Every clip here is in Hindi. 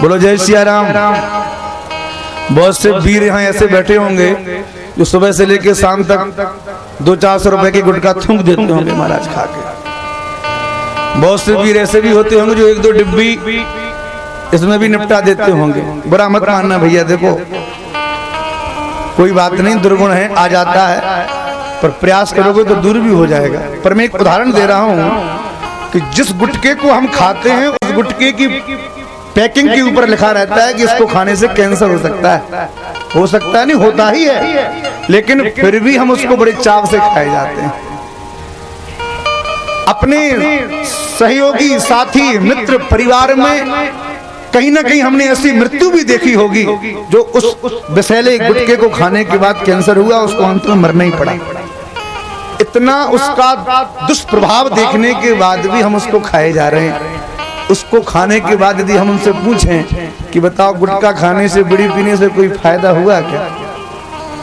बोलो जय सिया राम। बहुत से वीर यहाँ ऐसे बैठे होंगे जो सुबह से लेकर शाम तक 200-400 रुपए की गुटखा थूक देते होंगे महाराज खा के। बहुत से वीर ऐसे भी होते होंगे जो 1-2 डिब्बी इसमें भी निपटा देते होंगे। बुरा मत मानना भैया, देखो कोई बात नहीं, दुर्गुण है, आ जाता है, पर प्रयास करोगे तो दूर भी हो जाएगा। पर मैं एक उदाहरण दे रहा हूं कि जिस गुटके को हम खाते हैं उस गुटके की पैकिंग के ऊपर लिखा रहता है कि इसको खाने से कैंसर हो सकता है। हो सकता है नहीं, होता ही है, लेकिन फिर भी हम उसको बड़े चाव से खाए जाते हैं। अपने सहयोगी, साथी, मित्र, परिवार में कहीं ना कहीं हमने ऐसी मृत्यु भी देखी होगी जो उस विषैले गुटके को खाने के बाद कैंसर हुआ, उसको अंत में मरना ही पड़ा। इतना उसका दुष्प्रभाव देखने के बाद भी हम उसको खाए जा रहे हैं। उसको खाने के बाद यदि हम उनसे पूछें कि बताओ गुटखा खाने से, बीड़ी पीने से कोई फायदा हुआ क्या?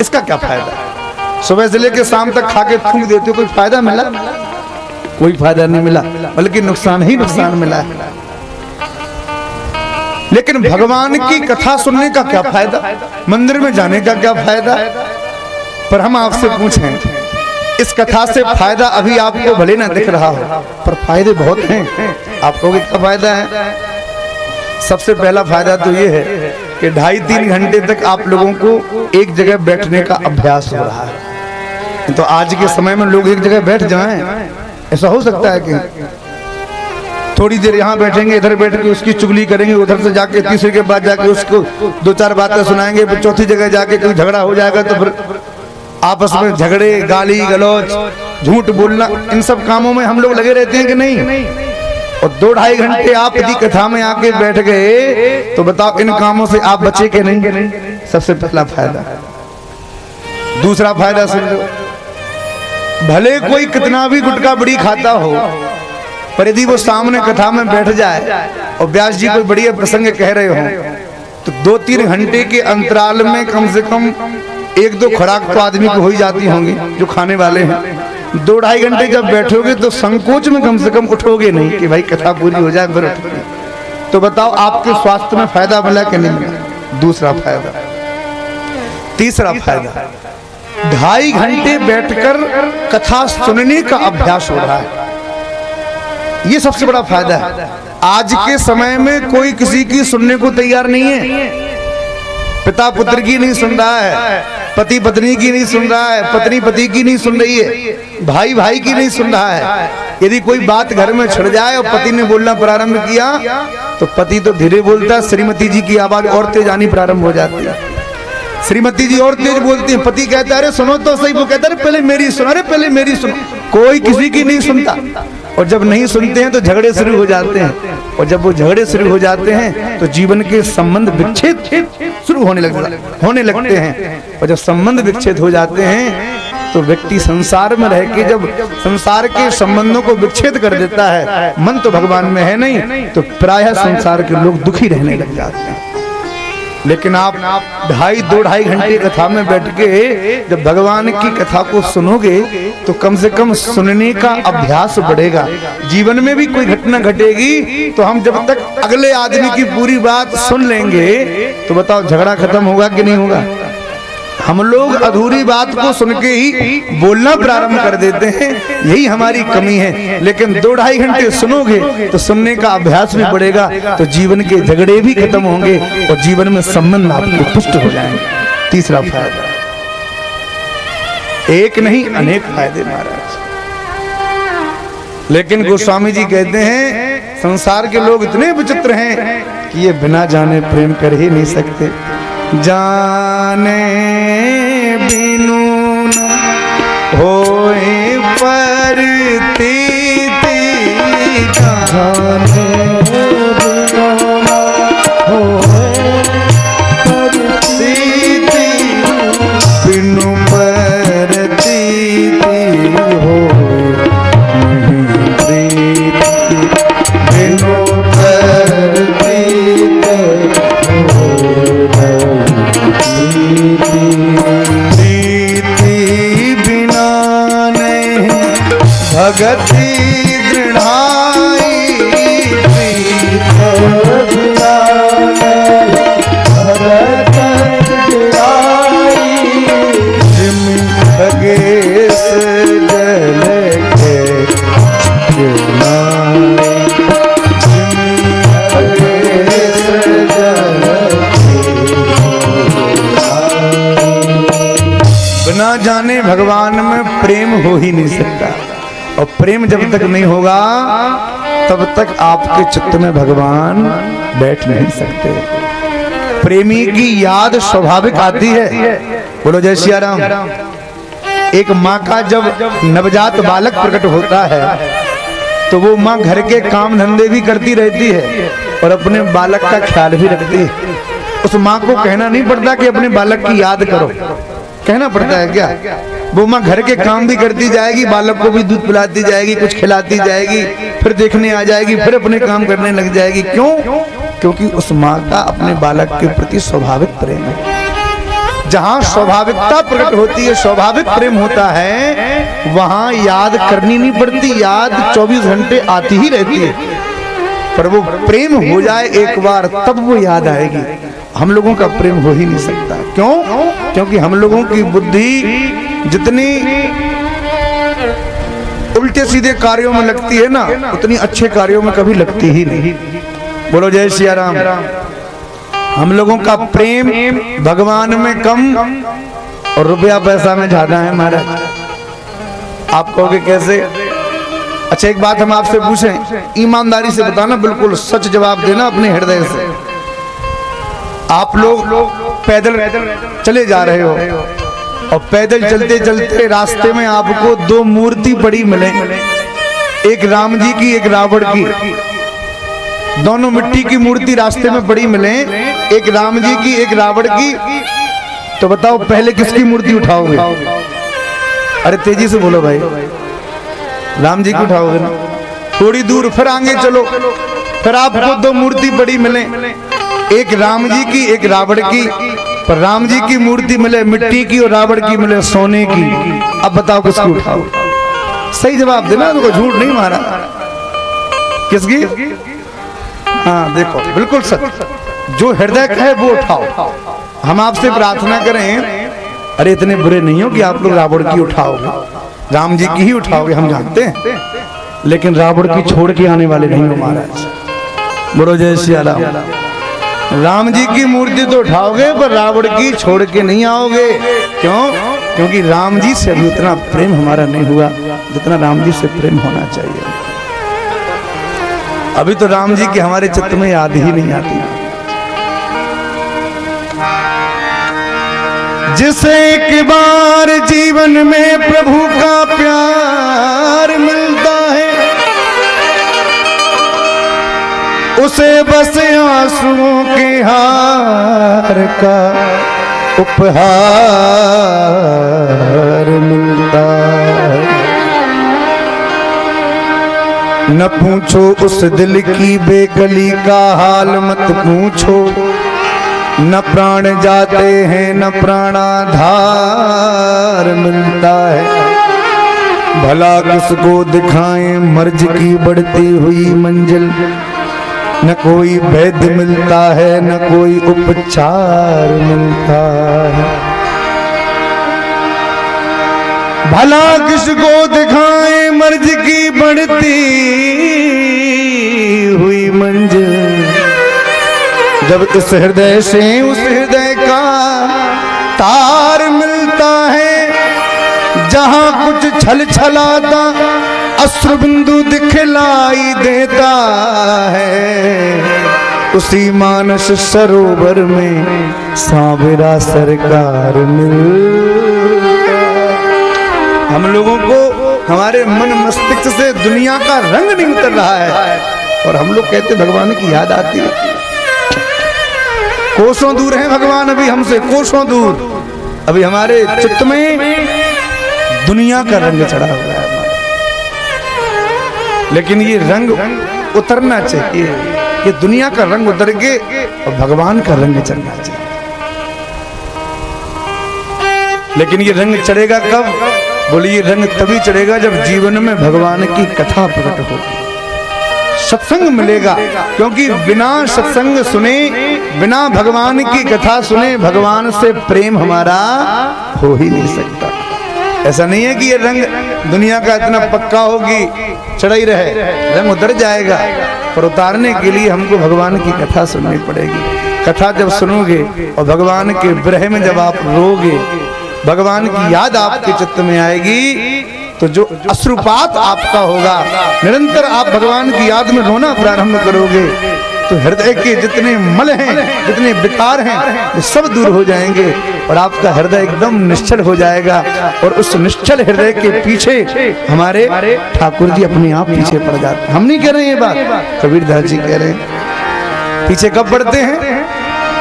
इसका क्या फायदा? सुबह से लेकर शाम तक खा के थूक देते हो, कोई फायदा मिला? कोई फायदा नहीं मिला, बल्कि नुकसान ही नुकसान मिला है। लेकिन भगवान की कथा सुनने का क्या फायदा? मंदिर में जाने का क्या फायदा? पर हम आपसे पूछें, इस कथा से फायदा अभी आपको भले ना दिख रहा हो, पर फायदे बहुत हैं। आपको क्या फायदा है? सबसे पहला फायदा तो ये है कि 2.5-3 घंटे तक आप लोगों को एक जगह बैठने का अभ्यास हो रहा है। तो आज के समय में लोग एक जगह बैठ जाएं, ऐसा हो सकता है कि थोड़ी देर यहाँ बैठेंगे, इधर बैठ के उसकी चुगली करेंगे, उधर से जाके तीसरे के बाद जाके उसको 2-4 बातें सुनाएंगे, फिर चौथी जगह जाके कोई झगड़ा हो जाएगा तो फिर आपस में झगड़े, गाली गलौज, झूठ बोलना, इन सब कामों में हम लोग लगे रहते हैं कि नहीं? और 2-2.5 घंटे आप यदि कथा में आके बैठ गए तो बताओ इन कामों से आप बचे के नहीं? सबसे पहला फायदा। दूसरा फायदा सुन लो, भले कोई कितना भी गुटखा बीड़ी खाता हो, पर यदि वो सामने कथा में बैठ जाए और व्यास जी कोई बढ़िया प्रसंग कह रहे हो तो 2-3 घंटे के अंतराल में कम से कम 1-2 खुराक तो आदमी को हो ही जाती होंगी जो खाने वाले हैं। 2-2.5 घंटे जब बैठोगे तो संकोच में कम से कम उठोगे नहीं कि भाई कथा पूरी हो जाए फिर उठोगे। तो बताओ आपके स्वास्थ्य में फायदा मिला कि नहीं मिला? दूसरा फायदा। तीसरा फायदा, 2.5 घंटे बैठकर कथा सुनने का अभ्यास हो रहा है। ये सबसे बड़ा फायदा है। आज के समय में कोई किसी की सुनने को तैयार नहीं है। पिता पुत्र की नहीं सुन रहा है, पति पत्नी की नहीं सुन रहा है, पत्नी पति की नहीं सुन रही है, भाई भाई की नहीं सुन रहा है। यदि कोई बात घर में छिड़ जाए और पति ने बोलना प्रारंभ किया तो पति तो धीरे बोलता है, श्रीमती जी की आवाज और तेज आनी प्रारंभ हो जाती है। श्रीमती जी और तेज बोलती है, पति कहता है अरे सुनो तो सही, वो कहता है पहले मेरी सुनो, अरे पहले मेरी सुनो। कोई किसी की नहीं सुनता, और जब नहीं सुनते हैं तो झगड़े शुरू हो जाते हैं, और जब वो झगड़े शुरू हो जाते हैं तो जीवन के संबंध विच्छेद शुरू होने लगते हैं। और जब संबंध विच्छेद हो जाते हैं तो व्यक्ति संसार में रह के जब संसार के संबंधों को विच्छेद कर देता है, मन तो भगवान में है नहीं, तो प्रायः संसार के लोग दुखी रहने लग जाते हैं। लेकिन आप 2.5 घंटे कथा में बैठ के जब भगवान की कथा को सुनोगे तो कम से कम सुनने का अभ्यास बढ़ेगा। जीवन में भी कोई घटना घटेगी तो हम जब तक अगले आदमी की पूरी बात सुन लेंगे तो बताओ झगड़ा खत्म होगा कि नहीं होगा? हम लोग अधूरी बात को सुन के ही बोलना प्रारंभ कर देते हैं, यही हमारी कमी है। लेकिन 2-2.5 घंटे सुनोगे तो सुनने का अभ्यास भी बढ़ेगा, तो जीवन के झगड़े भी खत्म होंगे और जीवन में संबंध आपके पुष्ट हो जाएंगे। तीसरा फायदा, एक नहीं अनेक फायदे महाराज। लेकिन गोस्वामी जी कहते हैं संसार के लोग इतने विचित्र हैं कि ये बिना जाने प्रेम कर ही नहीं सकते। जाने बिनु न होए परतीति, जाने बिनु न होए परतीति, बिनु परतीति होए नहीं प्रीति, बिनु परतीति प्रीति बिना नहीं भगति दृढ़ाई, प्रीति बिना ना जाने भगवान में प्रेम हो ही नहीं सकता, और प्रेम जब तक नहीं होगा तब तक आपके चित्त में भगवान बैठ नहीं सकते। प्रेमी की याद स्वाभाविक आती है। बोलो जय सिया राम। एक माँ का जब नवजात बालक प्रकट होता है तो वो माँ घर के काम धंधे भी करती रहती है और अपने बालक का ख्याल भी रखती है। उस माँ को कहना नहीं पड़ता कि अपने बालक की याद करो, कहना पड़ता है क्या? वो माँ घर के काम भी करती जाएगी, बालक को भी दूध पिलाती जाएगी, कुछ खिलाती जाएगी, फिर देखने आ जाएगी, फिर अपने काम करने लग जाएगी। क्यों? क्योंकि उस माँ का अपने बालक के प्रति स्वाभाविक प्रेम है। जहाँ स्वाभाविकता प्रकट होती है, स्वाभाविक प्रेम होता है, वहाँ याद करनी नहीं पड़ती, याद 24 घंटे आती ही रहती है। पर वो प्रेम हो जाए एक बार तब वो याद आएगी। हम लोगों का प्रेम हो ही नहीं सकता। क्यों? क्योंकि हम लोगों की बुद्धि जितनी उल्टे सीधे कार्यों में लगती है ना, उतनी अच्छे कार्यों में कभी लगती ही नहीं। बोलो जय सिया राम। हम लोगों का प्रेम भगवान में कम और रुपया पैसा में ज्यादा है महाराज। आप कहोगे कैसे? अच्छा एक बात हम आपसे पूछें, ईमानदारी से बताना, बिल्कुल सच जवाब देना अपने हृदय से। आप लोग पैदल चले जा रहे हो और पैदल चलते चलते रास्ते में आपको दो मूर्ति पड़ी मिले, एक राम जी की एक रावण की। दोनों मिट्टी की मूर्ति रास्ते में पड़ी मिले, एक राम जी की एक रावण की। तो बताओ पहले किसकी मूर्ति उठाओगे? अरे तेजी से बोलो भाई। राम जी की उठाओगे ना? थोड़ी दूर फिर आगे चलो, फिर आपको दो मूर्ति पड़ी मिले, एक राम जी की एक रावण की। पर राम जी की मूर्ति मिले मिट्टी की और रावण की मिले सोने की। अब बताओ किसकी उठाओ? सही जवाब देना, तो झूठ नहीं मारा। किसकी? हाँ देखो, बिल्कुल सच, जो हृदय का है वो उठाओ। हम आपसे प्रार्थना करें, अरे इतने बुरे नहीं हो कि आप लोग रावण की उठाओगे, राम जी की ही उठाओगे, हम जानते हैं, लेकिन रावण की छोड़ के आने वाले नहीं हो महाराज। बोलो जय सिया राम। राम जी की मूर्ति तो उठाओगे पर रावण की छोड़ के नहीं आओगे। क्यों? क्योंकि राम जी से अभी उतना प्रेम हमारा नहीं हुआ जितना राम जी से प्रेम होना चाहिए। अभी तो राम जी की हमारे चित्त में याद ही नहीं आती। जिसे एक बार जीवन में प्रभु का प्यार मिलता है, उसे बस आंसुओं के हार का उपहार मिलता है। न पूछो उस दिल की बेकली का हाल, मत पूछो, न प्राण जाते हैं न प्राणाधार मिलता है। भला किसको दिखाएं मर्ज की बढ़ती हुई मंजिल, न कोई वैद्य मिलता है न कोई उपचार मिलता है। भला किसको दिखाएं मर्ज की बढ़ती हुई मंजिल, जब इस हृदय से उस हृदय का तार मिलता है। जहां कुछ छल छलाता अश्रु बिंदु दिखलाई देता है, उसी मानस सरोवर में सांवरा सरकार मिलता। हम लोगों को हमारे मन मस्तिष्क से दुनिया का रंग नहीं उतर रहा है और हम लोग कहते भगवान की याद आती है। कोसों दूर हैं भगवान अभी हमसे, कोसों दूर। अभी हमारे चित्त में दुनिया का रंग चढ़ा हुआ है, लेकिन ये रंग उतरना चाहिए। ये दुनिया का रंग उतर के और भगवान का रंग चढ़ना चाहिए। लेकिन ये रंग चढ़ेगा कब? बोलिए, रंग तभी चढ़ेगा जब जीवन में भगवान की कथा प्रकट होगी, सत्संग मिलेगा। क्योंकि बिना सत्संग सुने, बिना भगवान की कथा सुने, भगवान से प्रेम हमारा हो ही नहीं सकता। ऐसा नहीं है कि ये रंग दुनिया का इतना पक्का होगी चढ़ा ही रहे, रंग उतर जाएगा। पर उतारने के लिए हमको भगवान की कथा सुननी पड़ेगी। कथा जब सुनोगे और भगवान के विरह में जब आप रोगे भगवान की याद आपके चित्त में आएगी तो जो अश्रुपात आपका होगा, निरंतर आप भगवान की याद में रोना प्रारंभ करोगे तो हृदय के जितने मल हैं, जितने विकार हैं, वो सब दूर हो जाएंगे और आपका हृदय एकदम निश्चल हो जाएगा। और उस निश्चल हृदय के पीछे हमारे ठाकुर जी अपने आप पीछे पड़ जाते। हम नहीं कह रहे ये बात, कबीरदास जी कह रहे हैं। पीछे कब पड़ते हैं?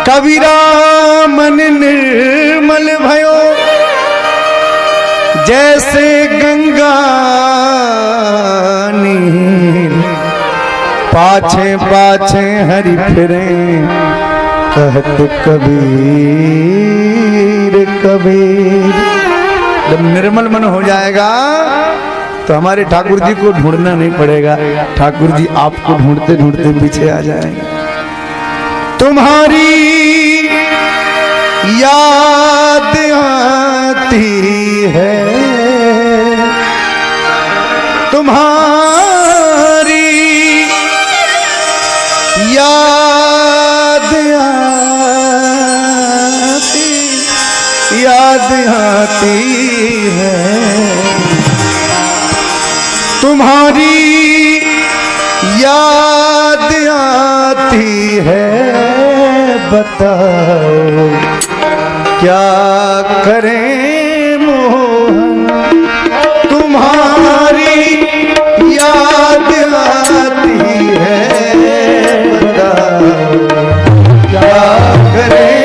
कबीरा मन निर्मल भयो जैसे गंगा नीर, पाछे पाछे हरि फिरे कहत कबीर कबीर। जब निर्मल मन हो जाएगा तो हमारे ठाकुर जी को ढूंढना नहीं पड़ेगा, ठाकुर जी आपको ढूंढते ढूंढते पीछे आ जाएंगे। तुम्हारी याद आती है, तुम्हारी याद आती है, तुम्हारी याद आती है। बताओ क्या करें मोहन, तुम्हारी याद आती है। बताओ क्या करें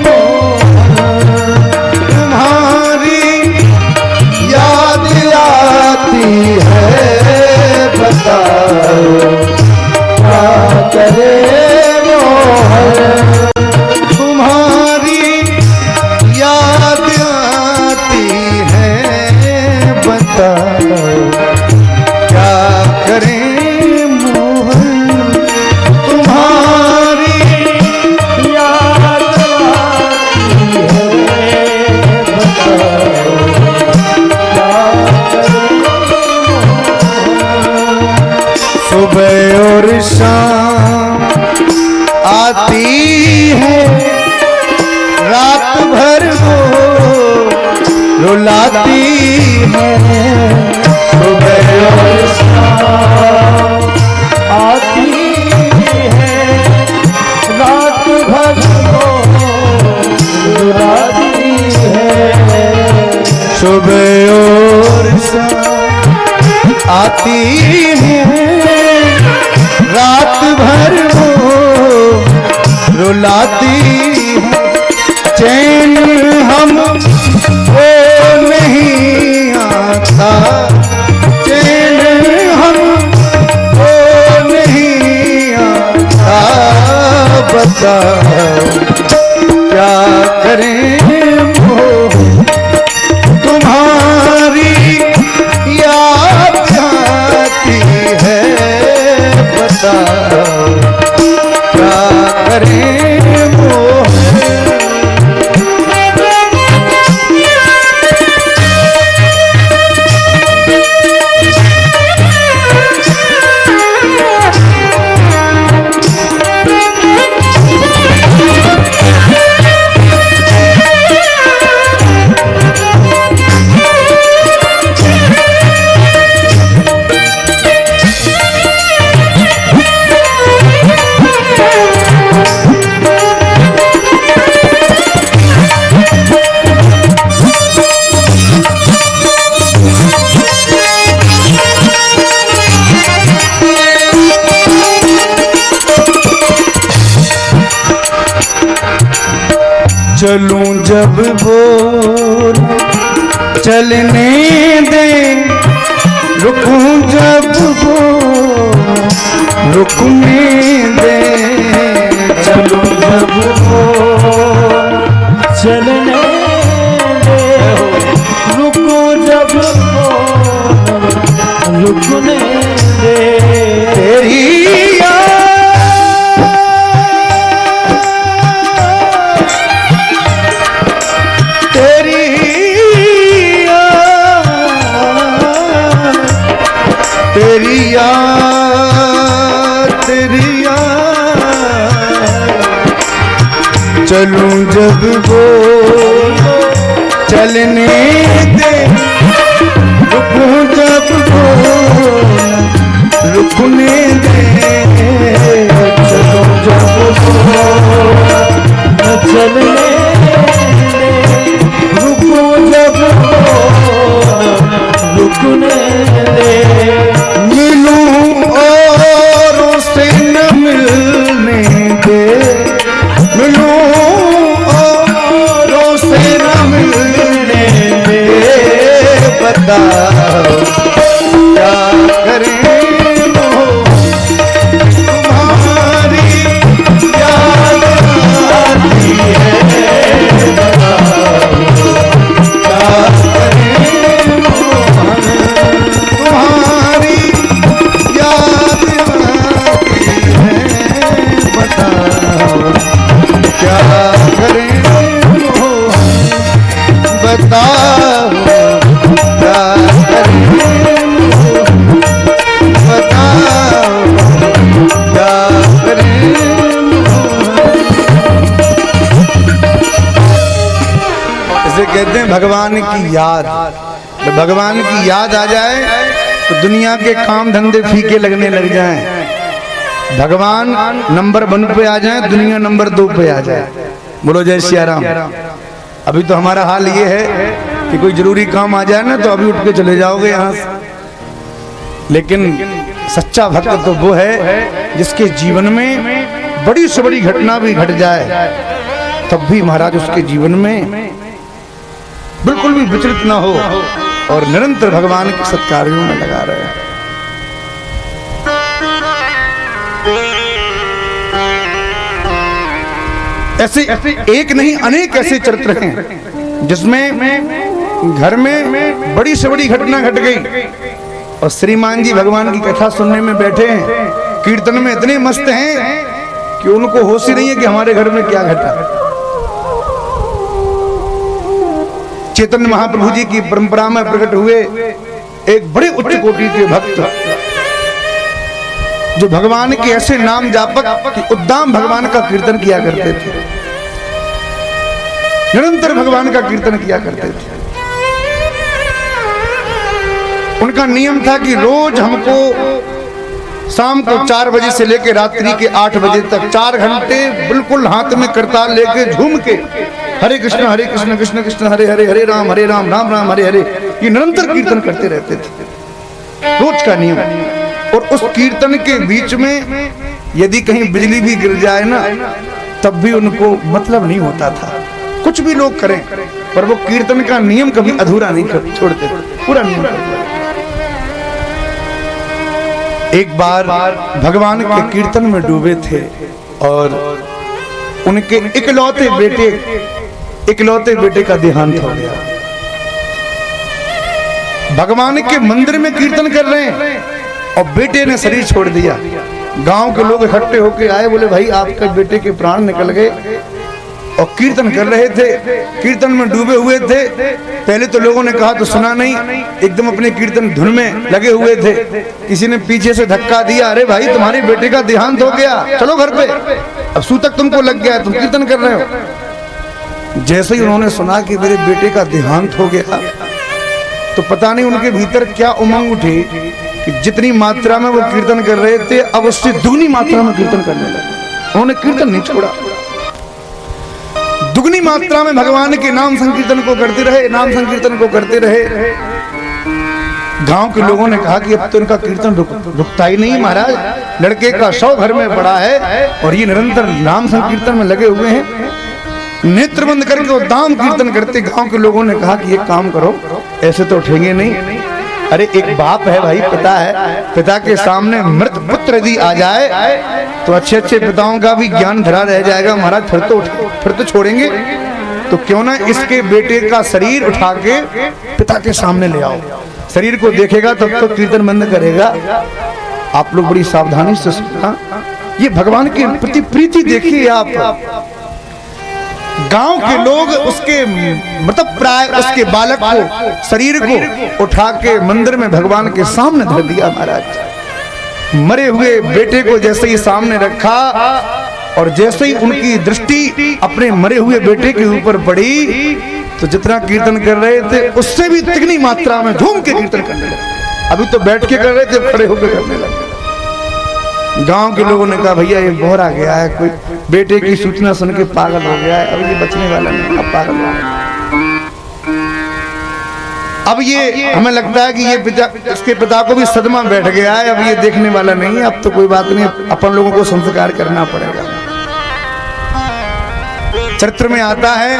मोहन, तुम्हारी याद आती है। बताओ क्या करें मोहन, तुम्हारी याद आती है। बताओ क्या करें मोहन, तुम्हारी याद आती है। बताओ क्या करें। सुबह और शाम आती है, रात भर वो रुलाती है। सुबह और शाम आती है, रात भर वो रुलाती है। सुबह और शाम आती है, रात भर वो रुलाती है। चैन हमको नहीं आता, चैन हमको नहीं आता। बताओ क्या करें मोहन, तुम्हारी याद आती है। बताओ क्या करें मोहन। चलूं जब बोल चलने दे, रुकूं जब बोल रुकने दे। चलूं जब बोल चलने दे, रुकूं जब बोल रुकने दे। तेरी तेरी याद चलूं जब बोल चलने दे, रुकूं जब तो रुकने दे, चलो जब तो चलने दे, रुकूं जब तो रुकने दे, मिलूं औरों से न मिलने दे, मिलूं औरों से न मिलने दे, बता क्या करें तुम्हारी याद आती है, क्या करें तुम्हारी याद आती है, बताओ क्या करें, बताओ क्या करें, बताओ क्या करें। इसे कहते हैं भगवान की याद। जब भगवान की याद आ जाए तो दुनिया के काम धंधे फीके लगने लग जाएं। भगवान नंबर 1 पे आ जाए, दुनिया नंबर 2 पे आ जाए। बोलो जय सिया राम। अभी तो हमारा हाल ये है कि कोई जरूरी काम आ जाए ना तो अभी उठ के चले जाओगे यहाँ से, लेकिन सच्चा भक्त तो वो है जिसके जीवन में बड़ी से बड़ी घटना भी घट जाए तब भी महाराज उसके जीवन में बिल्कुल भी विचलित ना हो और निरंतर भगवान के सत्कार्यों में लगा रहे। ऐसे एक नहीं अनेक ऐसे चरित्र हैं जिसमें घर में बड़ी से बड़ी घटना घट गई और श्रीमान जी भगवान की कथा सुनने में बैठे हैं, कीर्तन में इतने मस्त हैं कि उनको होश ही नहीं है कि हमारे घर में क्या घटा। चैतन्य महाप्रभु जी की परंपरा में प्रकट हुए एक बड़े उच्च कोटि के भक्त जो भगवान के ऐसे नाम जापक कि उद्दाम भगवान का कीर्तन किया करते थे, निरंतर भगवान का कीर्तन किया करते थे। उनका नियम था कि रोज हमको शाम को 4 बजे से लेकर रात्रि के 8 बजे तक 4 घंटे बिल्कुल हाथ में करताल लेके झूम के हरे कृष्ण कृष्ण कृष्ण हरे हरे, हरे राम राम राम हरे हरे, ये निरंतर कीर्तन करते रहते थे, रोज का नियम। और उस कीर्तन के बीच में यदि कहीं बिजली भी गिर जाए ना तब भी उनको मतलब नहीं होता था। कुछ भी लोग करें पर वो कीर्तन का नियम कभी अधूरा नहीं छोड़ते, पूरा नियम करते। एक बार भगवान के कीर्तन में डूबे थे और उनके इकलौते बेटे का देहांत हो गया। भगवान के मंदिर में कीर्तन कर रहे हैं और बेटे ने शरीर छोड़ दिया। गांव के लोग इकट्ठे होकर आए, बोले भाई आपके बेटे के प्राण निकल गए। और कीर्तन कर रहे थे, कीर्तन में डूबे हुए थे। पहले तो लोगों ने कहा तो सुना नहीं, एकदम अपने कीर्तन धुन में लगे हुए थे। किसी ने पीछे से धक्का दिया, अरे भाई तुम्हारे बेटे का देहांत हो गया, चलो घर पे, अब सूतक तुमको लग गया, तुम कीर्तन कर रहे हो। जैसे ही उन्होंने सुना कि मेरे बेटे का देहांत हो गया तो पता नहीं उनके भीतर क्या उमंग उठी कि जितनी मात्रा में वो कीर्तन कर रहे थे अब उससे दुगनी मात्रा में कीर्तन करने लगे। उन्होंने कीर्तन नहीं छोड़ा, दुगनी मात्रा में भगवान के नाम संकीर्तन को करते रहे, नाम संकीर्तन को करते रहे। गांव के लोगों ने कहा कि अब तो इनका कीर्तन रुकता ही नहीं महाराज, लड़के का शव घर में पड़ा है और ये निरंतर नाम संकीर्तन में लगे हुए हैं। नेत्र बंद करके वो दाम कीर्तन करते। गांव के लोगों ने कहा कि एक काम करो, ऐसे तो उठेंगे नहीं। अरे एक बाप है भाई, पिता है, पिता के सामने मृत पुत्र यदि आ जाए तो अच्छे पिताओं का भी ज्ञान धरा रह जाएगा महाराज, फिर तो छोड़ेंगे। तो क्यों ना इसके बेटे का शरीर उठा के पिता के सामने ले आओ, शरीर को देखेगा तब तो कीर्तन बंद करेगा। आप लोग बड़ी सावधानी से सुनना, ये भगवान के प्रति प्रीति देखिए आप। गांव के लोग उसके मतलब प्राय उसके बालक को, शरीर को उठा के मंदिर में भगवान के सामने धर दिया महाराज। मरे हुए बेटे को जैसे ही सामने रखा और जैसे ही उनकी दृष्टि अपने मरे हुए बेटे के ऊपर पड़ी तो जितना कीर्तन कर रहे थे उससे भी तिगनी मात्रा में झूम के कीर्तन करने लगे। अभी तो बैठ के कर रहे थे, खड़े होकर करने लगे। गांव के लोगों ने कहा भैया ये बोहरा गया है, कोई बेटे की सूचना सुन के पागल हो गया है, अब ये बचने वाला नहीं, अब पागल हो गया। अब ये हमें लगता है कि ये पिता, इसके पिता को भी सदमा बैठ गया है, अब ये देखने वाला नहीं है, अब तो कोई बात नहीं, अपन लोगों को संस्कार करना पड़ेगा। चरित्र में आता है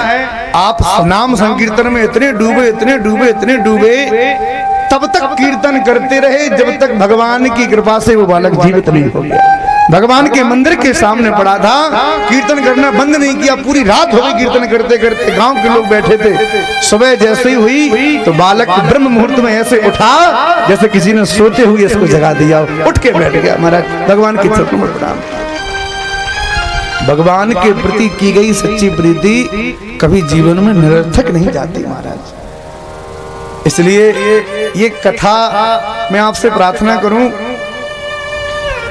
आप नाम संकीर्तन में इतने डूबे इतने डूबे इतने डूबे, तब तक कीर्तन करते रहे जब तक भगवान की कृपा से वो बालक जीवित नहीं हो गया। भगवान के मंदिर के सामने पड़ा था, कीर्तन करना बंद नहीं किया, पूरी रात हो गई कीर्तन करते करते। गांव के लोग बैठे थे, सुबह जैसे ही हुई तो बालक ब्रह्म मुहूर्त में ऐसे उठा जैसे किसी ने सोते हुए इसको जगा दिया, उठ के बैठ गया। महाराज भगवान के चरणों में प्रणाम। भगवान के प्रति की गई सच्ची प्रीति कभी जीवन में निरर्थक नहीं जाती महाराज। इसलिए ये कथा मैं आपसे प्रार्थना करूं,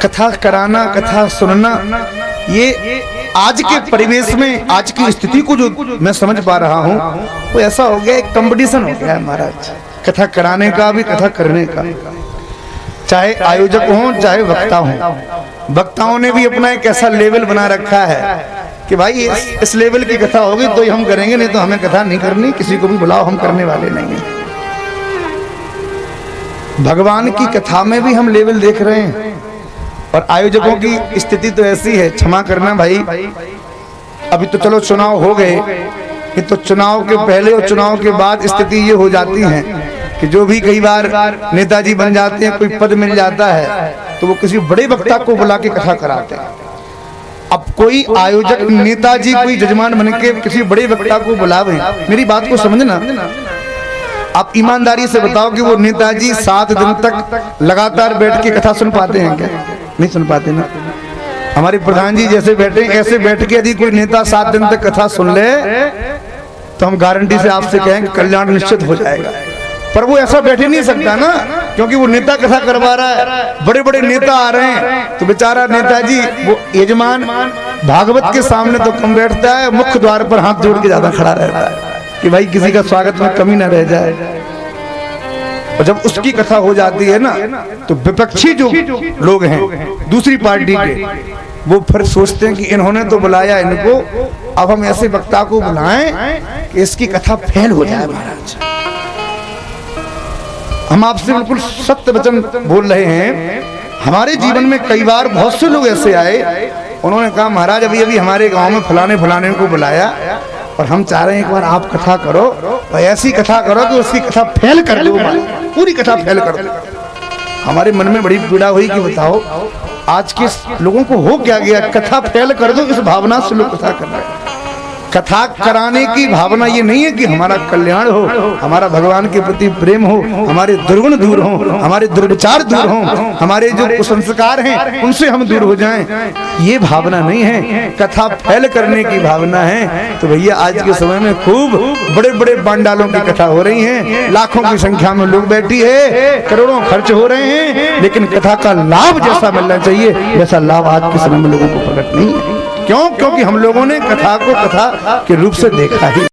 कथा कराना, कथा सुनना, ये आज के परिवेश में, आज की स्थिति को जो मैं समझ पा रहा हूं, वो ऐसा हो गया, एक कंपटीशन हो गया है महाराज, कथा कराने का भी, कथा करने का। चाहे आयोजक हों चाहे वक्ता हों, वक्ताओं ने भी अपना एक ऐसा लेवल बना रखा है कि भाई इस लेवल की कथा होगी तो हम करेंगे, नहीं तो हमें कथा नहीं करनी, किसी को भी बुलाओ, हम करने वाले नहीं हैं। भगवान की कथा में भी हम लेवल देख रहे हैं, और आयोजकों की स्थिति तो ऐसी है, क्षमा करना भाई, अभी तो चलो चुनाव हो गए, कि तो चुनाव के पहले और चुनाव के बाद स्थिति ये हो जाती है कि जो भी कई बार नेताजी बन जाते हैं, कोई पद मिल जाता है, तो वो किसी बड़े वक्ता को बुला के कथा कराते हैं। अब कोई आयोजक, नेताजी कोई जजमान बन के किसी बड़े वक्ता को बुलावे, मेरी बात को समझना, आप ईमानदारी से बताओ कि वो नेताजी 7 दिन तक लगातार बैठ के कथा सुन पाते हैं क्या? नहीं सुन पाते ना। हमारे प्रधान जी जैसे बैठे, ऐसे बैठ के यदि कोई नेता 7 दिन तक कथा सुन ले तो हम गारंटी से आपसे कहें कि कल्याण निश्चित हो जाएगा। पर वो ऐसा बैठे नहीं सकता ना, क्योंकि वो नेता कथा करवा रहा है, बड़े बड़े नेता आ रहे हैं, तो बेचारा नेताजी वो यजमान भागवत के सामने तो कम बैठता है, मुख्य द्वार पर हाथ जोड़ के ज्यादा खड़ा रहता है कि भाई किसी का स्वागत में कमी न रह जाए। और जब उसकी कथा हो जाती है ना, तो विपक्षी जो लोग हैं दूसरी पार्टी के, वो फिर सोचते हैं कि इन्होंने तो बुलाया इनको, अब हम ऐसे वक्ता को बुलाएं कि इसकी कथा फेल हो जाए। महाराज हम आपसे बिल्कुल सत्य वचन बोल रहे हैं, हमारे जीवन में कई बार बहुत से लोग ऐसे आए, उन्होंने कहा महाराज अभी अभी हमारे गांव में फलाने को बुलाया और हम चाह रहे हैं एक बार आप कथा करो, और ऐसी कथा करो कि उसकी कथा फेल कर दो, पूरी कथा फेल कर दो। हमारे मन में बड़ी पीड़ा हुई कि बताओ आज के लोगों को हो क्या गया, कथा फेल कर दो इस भावना से लोग कथा कर रहे हैं। कथा कराने की भावना ये नहीं है कि हमारा कल्याण हो, हमारा भगवान के प्रति प्रेम हो, हमारे दुर्गुण दूर हो, हमारे दुर्विचार दूर हो, हमारे जो कुसंस्कार हैं उनसे हम दूर हो जाएं, ये भावना नहीं है, कथा फैल करने की भावना है। तो भैया आज के समय में खूब बड़े बड़े पांडालों की कथा हो रही है, लाखों की संख्या में लोग बैठी है, करोड़ों खर्च हो रहे हैं, लेकिन कथा का लाभ जैसा मिलना चाहिए वैसा लाभ आज के समय में लोगों को प्रकट नहीं है। क्यों? क्योंकि हम लोगों ने कथा को कथा के रूप से देखा ही